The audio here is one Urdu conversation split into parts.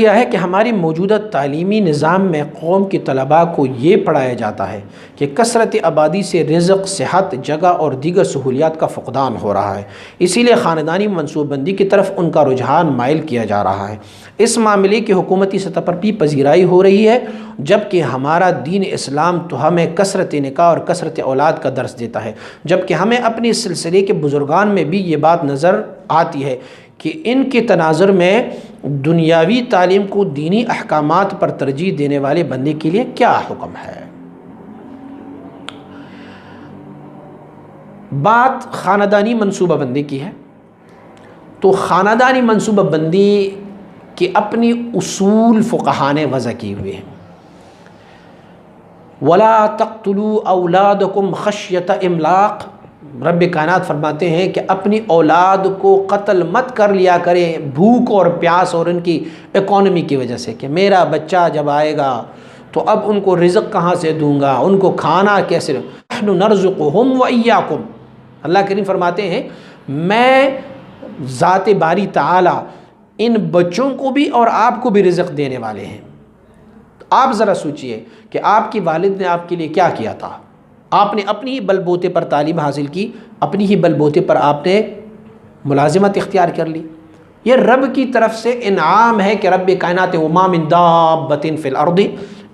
وجہ ہے کہ ہماری موجودہ تعلیمی نظام میں قوم کے طلباء کو یہ پڑھایا جاتا ہے کہ کثرت آبادی سے رزق، صحت، جگہ اور دیگر سہولیات کا فقدان ہو رہا ہے، اسی لیے خاندانی منصوبہ بندی کی طرف ان کا رجحان مائل کیا جا رہا ہے۔ اس معاملے کی حکومتی سطح پر بھی پذیرائی ہو رہی ہے، جبکہ ہمارا دین اسلام تو ہمیں کثرت نکاح اور کثرت اولاد کا درس دیتا ہے، جبکہ ہمیں اپنے سلسلے کے بزرگان میں بھی یہ بات نظر آتی ہے کہ ان کے تناظر میں دنیاوی تعلیم کو دینی احکامات پر ترجیح دینے والے بندے کے لیے کیا حکم ہے۔ بات خاندانی منصوبہ بندی کی ہے، تو خاندانی منصوبہ بندی کے اپنی اصول فقہا نے وضع کیے ہوئے ہیں۔ وَلَا تَقْتُلُوا أَوْلَادَكُمْ خَشْيَةَ إِمْلَاقٍ، رب کائنات فرماتے ہیں کہ اپنی اولاد کو قتل مت کر لیا کریں بھوک اور پیاس اور ان کی اکانومی کی وجہ سے، کہ میرا بچہ جب آئے گا تو اب ان کو رزق کہاں سے دوں گا، ان کو کھانا کیسے دوں، نحن نرزقهم وإياكم، اللہ کریم فرماتے ہیں میں ذات باری تعالی ان بچوں کو بھی اور آپ کو بھی رزق دینے والے ہیں۔ آپ ذرا سوچئے کہ آپ کی والد نے آپ کے لیے کیا کیا تھا، آپ نے اپنی ہی بل بوتے پر تعلیم حاصل کی، اپنی ہی بل بوتے پر آپ نے ملازمت اختیار کر لی، یہ رب کی طرف سے انعام ہے کہ رب کائنات وما من دابۃ فی الارض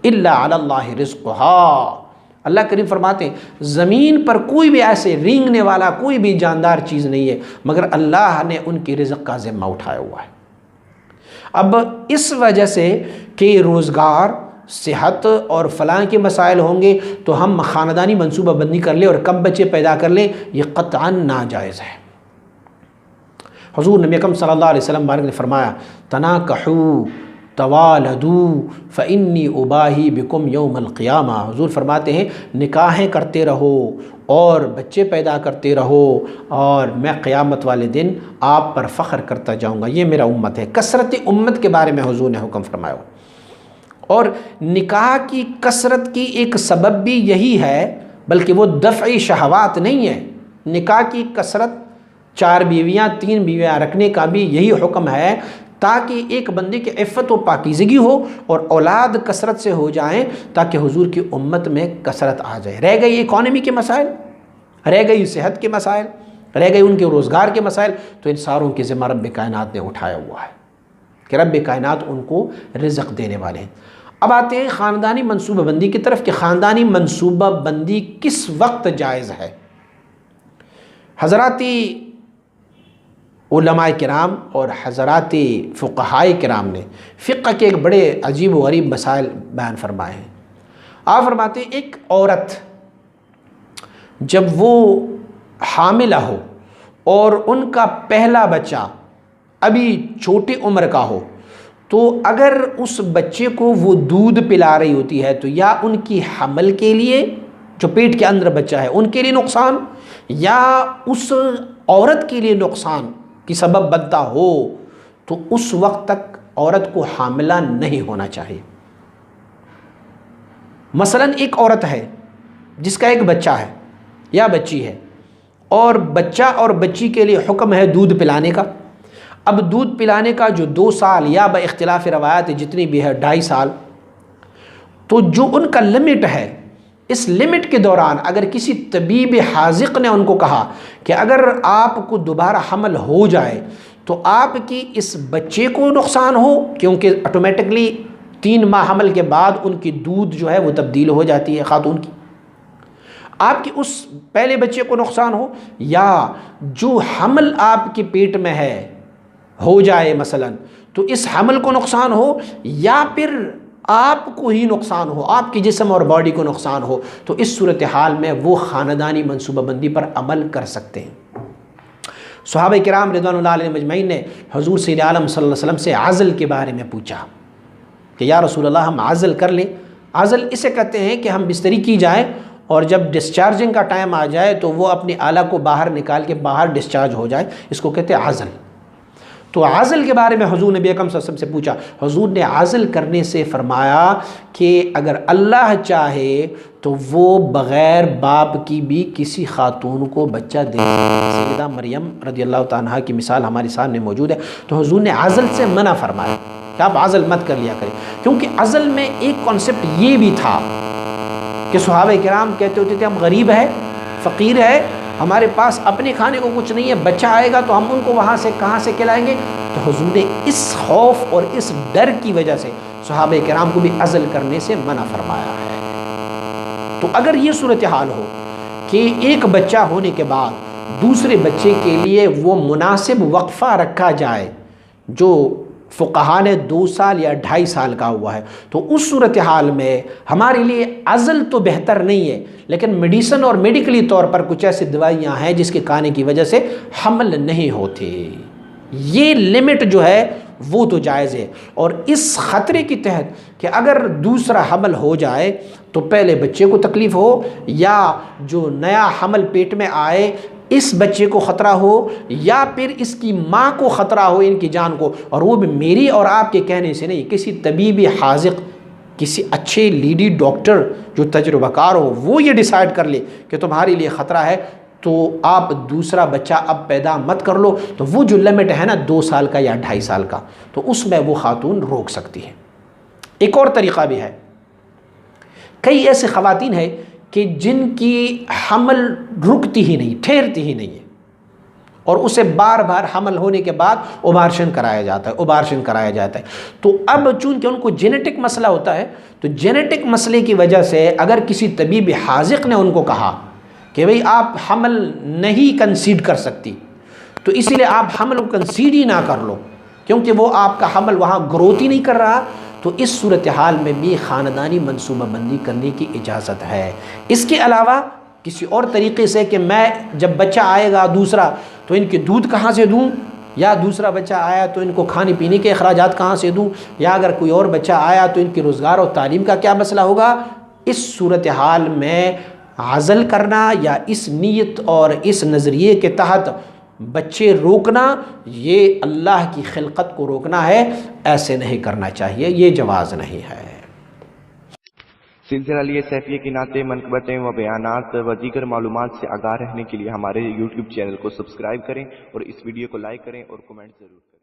الا علی اللہ رزقها، اللہ کریم فرماتے ہیں زمین پر کوئی بھی ایسے رینگنے والا کوئی بھی جاندار چیز نہیں ہے مگر اللہ نے ان کی رزق کا ذمہ اٹھایا ہوا ہے۔ اب اس وجہ سے کہ روزگار، صحت اور فلاں کے مسائل ہوں گے تو ہم خاندانی منصوبہ بندی کر لیں اور کم بچے پیدا کر لیں، یہ قطعاً ناجائز ہے۔ حضور نبی اکرم صلی اللہ علیہ وسلم بارک نے فرمایا تناکحوا توالدوا فانی اباہی بکم یوم القیامہ، حضور فرماتے ہیں نکاحیں کرتے رہو اور بچے پیدا کرتے رہو اور میں قیامت والے دن آپ پر فخر کرتا جاؤں گا، یہ میرا امت ہے۔ کثرت امت کے بارے میں حضور نے حکم فرمایا، اور نکاح کی کثرت کی ایک سبب بھی یہی ہے، بلکہ وہ دفعی شہوات نہیں ہے، نکاح کی کثرت 4 بیویاں 3 بیویاں رکھنے کا بھی یہی حکم ہے تاکہ ایک بندے کی عفت و پاکیزگی ہو اور اولاد کثرت سے ہو جائیں، تاکہ حضور کی امت میں کثرت آ جائے۔ رہ گئی اکانومی کے مسائل، رہ گئی صحت کے مسائل، رہ گئی ان کے روزگار کے مسائل، تو ان ساروں کے ذمہ رب کائنات نے اٹھایا ہوا ہے کہ رب کائنات ان کو رزق دینے والے ہیں۔ اب آتے ہیں خاندانی منصوبہ بندی کی طرف کہ خاندانی منصوبہ بندی کس وقت جائز ہے۔ حضرات علماء کرام اور حضرات فقہاء کرام نے فقہ کے ایک بڑے عجیب و غریب مسائل بیان فرمائے ہیں۔ آپ فرماتے ہیں ایک عورت جب وہ حاملہ ہو اور ان کا پہلا بچہ ابھی چھوٹی عمر کا ہو تو اگر اس بچے کو وہ دودھ پلا رہی ہوتی ہے تو یا ان کی حمل کے لیے جو پیٹ کے اندر بچہ ہے ان کے لیے نقصان، یا اس عورت کے لیے نقصان کی سبب بنتا ہو تو اس وقت تک عورت کو حاملہ نہیں ہونا چاہیے۔ مثلا ایک عورت ہے جس کا ایک بچہ ہے یا بچی ہے، اور بچہ اور بچی کے لیے حکم ہے دودھ پلانے کا۔ اب دودھ پلانے کا جو 2 سال یا با اختلاف روایات جتنی بھی ہے 2.5 سال، تو جو ان کا لمٹ ہے، اس لمٹ کے دوران اگر کسی طبیب حاذق نے ان کو کہا کہ اگر آپ کو دوبارہ حمل ہو جائے تو آپ کی اس بچے کو نقصان ہو، کیونکہ آٹومیٹکلی 3 ماہ حمل کے بعد ان کی دودھ جو ہے وہ تبدیل ہو جاتی ہے خاتون کی، آپ کی اس پہلے بچے کو نقصان ہو، یا جو حمل آپ کے پیٹ میں ہے ہو جائے مثلا تو اس حمل کو نقصان ہو، یا پھر آپ کو ہی نقصان ہو، آپ کی جسم اور باڈی کو نقصان ہو، تو اس صورتحال میں وہ خاندانی منصوبہ بندی پر عمل کر سکتے ہیں۔ صحابہ کرام رضوان اللہ علیہ مجمعین نے حضور سید عالم صلی اللہ علیہ وسلم سے عزل کے بارے میں پوچھا کہ یا رسول اللہ ہم عزل کر لیں۔ عزل اسے کہتے ہیں کہ ہم بستری کی جائے اور جب ڈسچارجنگ کا ٹائم آ جائے تو وہ اپنی آلہ کو باہر نکال کے باہر ڈسچارج ہو جائے، اس کو کہتے ہیں عزل۔ تو عزل کے بارے میں حضور نبی اکرم صلی اللہ علیہ وسلم سے پوچھا، حضور نے عزل کرنے سے فرمایا کہ اگر اللہ چاہے تو وہ بغیر باپ کی بھی کسی خاتون کو بچہ دے سکتی۔ سیدہ مریم رضی اللہ تعالیٰ عنہا کی مثال ہمارے سامنے موجود ہے، تو حضور نے عزل سے منع فرمایا۔ کہ آپ عزل مت کر لیا کریں، کیونکہ عزل میں ایک کانسیپٹ یہ بھی تھا کہ صحابہ کرام کہتے ہوتے تھے ہم غریب ہے، فقیر ہے، ہمارے پاس اپنے کھانے کو کچھ نہیں ہے، بچہ آئے گا تو ہم ان کو وہاں سے کہاں سے کھلائیں گے؟ تو حضور نے اس خوف اور اس ڈر کی وجہ سے صحابہ کرام کو بھی عزل کرنے سے منع فرمایا ہے۔ تو اگر یہ صورتحال ہو کہ ایک بچہ ہونے کے بعد دوسرے بچے کے لیے وہ مناسب وقفہ رکھا جائے جو فقہا نے 2 سال یا 2.5 سال کا ہوا ہے، تو اس صورتحال میں ہمارے لیے عزل تو بہتر نہیں ہے، لیکن میڈیسن اور میڈیکلی طور پر کچھ ایسی دوائیاں ہیں جس کے کھانے کی وجہ سے حمل نہیں ہوتے، یہ لمٹ جو ہے وہ تو جائز ہے۔ اور اس خطرے کی تحت کہ اگر دوسرا حمل ہو جائے تو پہلے بچے کو تکلیف ہو یا جو نیا حمل پیٹ میں آئے اس بچے کو خطرہ ہو یا پھر اس کی ماں کو خطرہ ہو ان کی جان کو، اور وہ بھی میری اور آپ کے کہنے سے نہیں، کسی طبیبی حاذق، کسی اچھے لیڈی ڈاکٹر جو تجربہ کار ہو وہ یہ ڈیسائیڈ کر لے کہ تمہارے لیے خطرہ ہے تو آپ دوسرا بچہ اب پیدا مت کر لو، تو وہ جو لمٹ ہے نا 2 سال کا یا 2.5 سال کا، تو اس میں وہ خاتون روک سکتی ہے۔ ایک اور طریقہ بھی ہے، کئی ایسے خواتین ہیں کہ جن کی حمل رکتی ہی نہیں، ٹھہرتی ہی نہیں ہے، اور اسے بار بار حمل ہونے کے بعد اوبارشن کرایا جاتا ہے، تو اب چونکہ ان کو جینیٹک مسئلہ ہوتا ہے، تو جینیٹک مسئلے کی وجہ سے اگر کسی طبیب حاذق نے ان کو کہا کہ بھئی آپ حمل نہیں کنسیڈ کر سکتی، تو اسی لیے آپ حمل کو کنسیڈ ہی نہ کر لو کیونکہ وہ آپ کا حمل وہاں گروتھ ہی نہیں کر رہا، تو اس صورتحال میں بھی خاندانی منصوبہ بندی کرنے کی اجازت ہے۔ اس کے علاوہ کسی اور طریقے سے کہ میں جب بچہ آئے گا دوسرا تو ان کے دودھ کہاں سے دوں، یا دوسرا بچہ آیا تو ان کو کھانے پینے کے اخراجات کہاں سے دوں، یا اگر کوئی اور بچہ آیا تو ان کے روزگار اور تعلیم کا کیا مسئلہ ہوگا، اس صورتحال میں عزل کرنا یا اس نیت اور اس نظریے کے تحت بچے روکنا، یہ اللہ کی خلقت کو روکنا ہے، ایسے نہیں کرنا چاہیے، یہ جواز نہیں ہے۔ سلسلہ لیے سیفیہ کی نعتیں، منقبتیں و بیانات و دیگر معلومات سے آگاہ رہنے کے لیے ہمارے YouTube چینل کو سبسکرائب کریں اور اس ویڈیو کو لائک کریں اور کمنٹ ضرور کریں۔